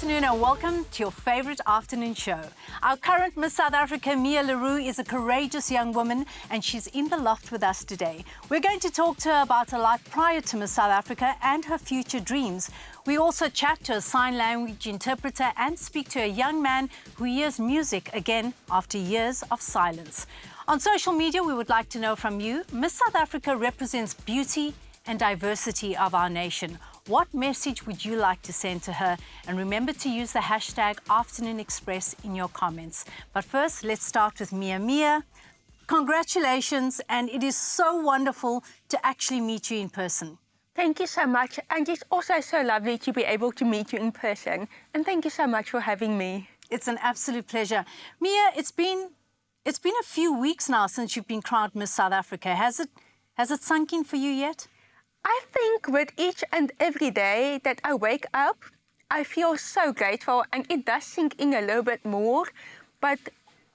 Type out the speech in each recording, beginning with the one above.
afternoon and welcome to your favorite afternoon show. Our current Miss South Africa, Mia Roux, is a courageous young woman and she's in the loft with us today. We're going to talk to her about her life prior to Miss South Africa and her future dreams. We also chat to a sign language interpreter and speak to a young man who hears music again after years of silence. On social media, we would like to know from you, Miss South Africa represents beauty and diversity of our nation. What message would you like to send to her? And remember to use the hashtag Afternoon Express in your comments. But first, let's start with Mia. Mia, congratulations, and it is so wonderful to actually meet you in person. Thank you so much, and it's also so lovely to be able to meet you in person. And thank you so much for having me. It's an absolute pleasure. Mia, it's been a few weeks now since you've been crowned Miss South Africa. Has it sunk in for you yet? I think with each and every day that I wake up, I feel so grateful, and it does sink in a little bit more. But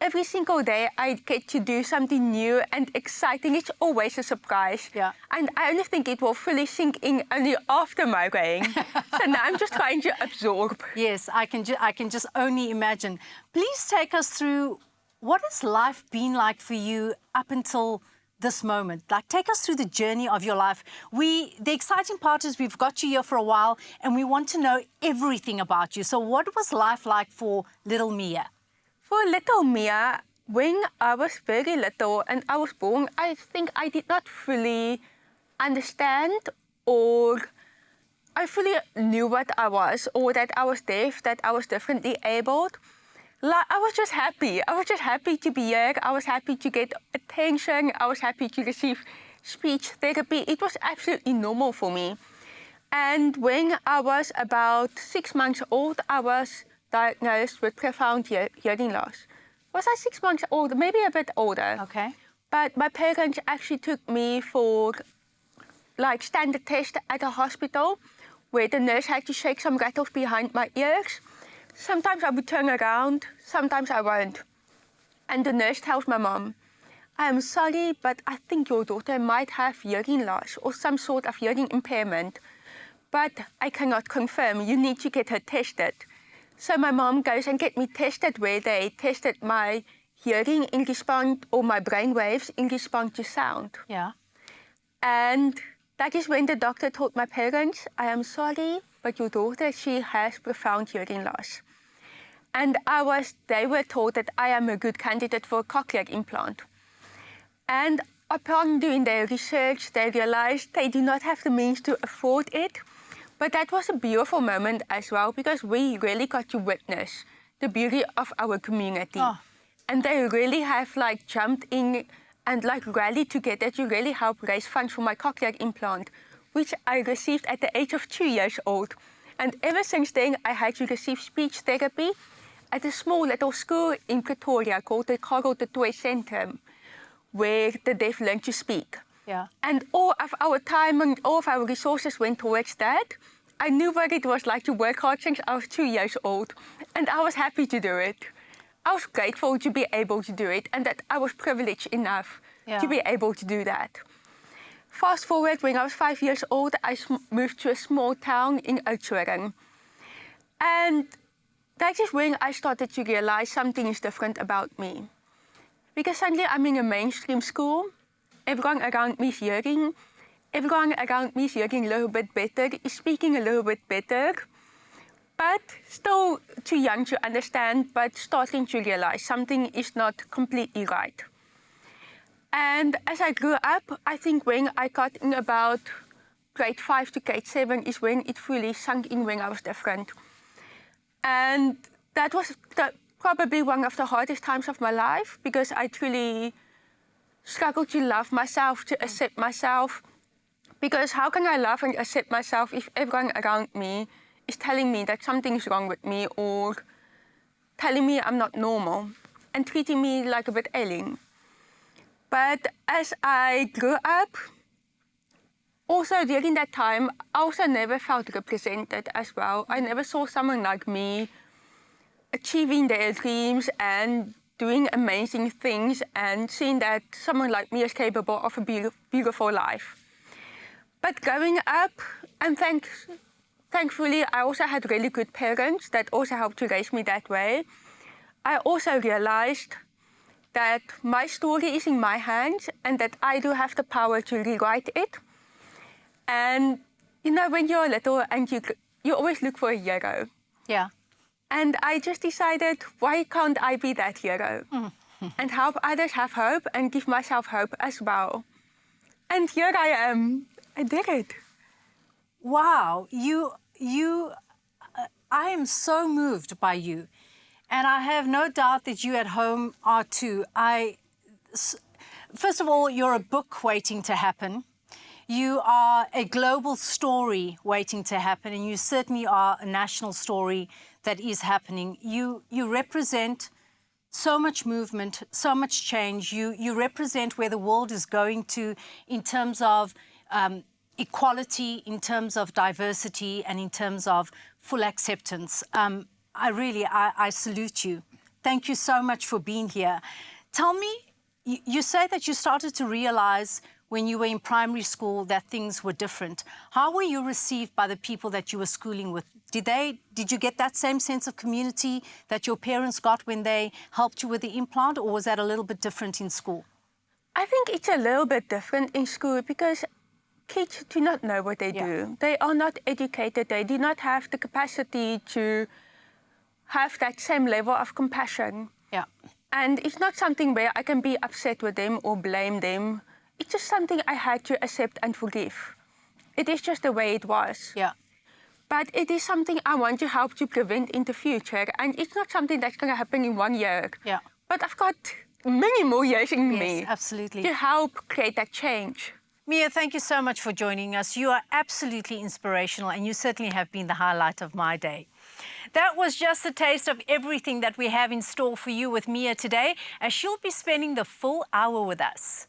every single day I get to do something new and exciting. It's always a surprise. Yeah. And I only think it will fully sink in only after my reign. So now I'm just trying to absorb. Yes, I can just only imagine. Please take us through what has life been like for you up until this moment. Like, take us through the journey of your life. The exciting part is we've got you here for a while and we want to know everything about you. So what was life like for little Mia? For little Mia, when I was very little and I was born, I think I did not fully understand, or I fully knew what I was, or that I was deaf, that I was differently abled. Like, I was just happy. I was just happy to be here. I was happy to get attention. I was happy to receive speech therapy. It was absolutely normal for me. And when I was about 6 months old, I was diagnosed with profound hearing loss. Was I 6 months old? Maybe a bit older. Okay. But my parents actually took me for like standard tests at a hospital where the nurse had to shake some rattles behind my ears. Sometimes I would turn around, sometimes I won't. And the nurse tells my mom, "I am sorry, but I think your daughter might have hearing loss or some sort of hearing impairment. But I cannot confirm, you need to get her tested." So my mom goes and get me tested, where they tested my hearing in response, or my brain waves in response to sound. Yeah. And that is when the doctor told my parents, "I am sorry, but your daughter, she has profound hearing loss." And they were told that I am a good candidate for a cochlear implant. And upon doing their research, they realized they do not have the means to afford it. But that was a beautiful moment as well, because we really got to witness the beauty of our community. Oh. And they really have like jumped in and like rallied together to really help raise funds for my cochlear implant, which I received at the age of 2 years old. And ever since then, I had to receive speech therapy at a small little school in Pretoria called the Karel de Tooy Centrum, where the deaf learn to speak. Yeah. And all of our time and all of our resources went towards that. I knew what it was like to work hard since I was 2 years old, and I was happy to do it. I was grateful to be able to do it, and that I was privileged enough to be able to do that. Fast forward, when I was 5 years old, I moved to a small town in Oudtshoorn. And that is when I started to realize something is different about me. Because suddenly I'm in a mainstream school, everyone around me is hearing, everyone around me is hearing a little bit better, is speaking a little bit better, but still too young to understand, but starting to realize something is not completely right. And as I grew up, I think when I got in about grade 5 to grade 7 is when it fully sunk in, when I was different. And that was probably one of the hardest times of my life, because I truly struggled to love myself, to accept myself. Because how can I love and accept myself if everyone around me is telling me that something is wrong with me, or telling me I'm not normal and treating me like a bit alien? But as I grew up, also during that time, I also never felt represented as well. I never saw someone like me achieving their dreams and doing amazing things, and seeing that someone like me is capable of a beautiful life. But growing up, and thanks thankfully, I also had really good parents that also helped to raise me that way. I also realized that my story is in my hands and that I do have the power to rewrite it. And, you know, when you're little and you always look for a hero. Yeah. And I just decided, why can't I be that hero? And help others have hope and give myself hope as well. And here I am. I did it. Wow, I am so moved by you. And I have no doubt that you at home are too. First of all, you're a book waiting to happen. You are a global story waiting to happen, and you certainly are a national story that is happening. You represent so much movement, so much change. You represent where the world is going to in terms of equality, in terms of diversity, and in terms of full acceptance. I salute you. Thank you so much for being here. Tell me, you say that you started to realize when you were in primary school that things were different. How were you received by the people that you were schooling with? Did you get that same sense of community that your parents got when they helped you with the implant, or was that a little bit different in school? I think it's a little bit different in school because kids do not know what they do. They are not educated. They do not have the capacity to have that same level of compassion. Yeah. And it's not something where I can be upset with them or blame them. It's just something I had to accept and forgive. It is just the way it was. Yeah. But it is something I want to help to prevent in the future. And it's not something that's going to happen in 1 year. Yeah. But I've got many more years in me. Yes, absolutely. To help create that change. Mia, thank you so much for joining us. You are absolutely inspirational, and you certainly have been the highlight of my day. That was just a taste of everything that we have in store for you with Mia today, as she'll be spending the full hour with us.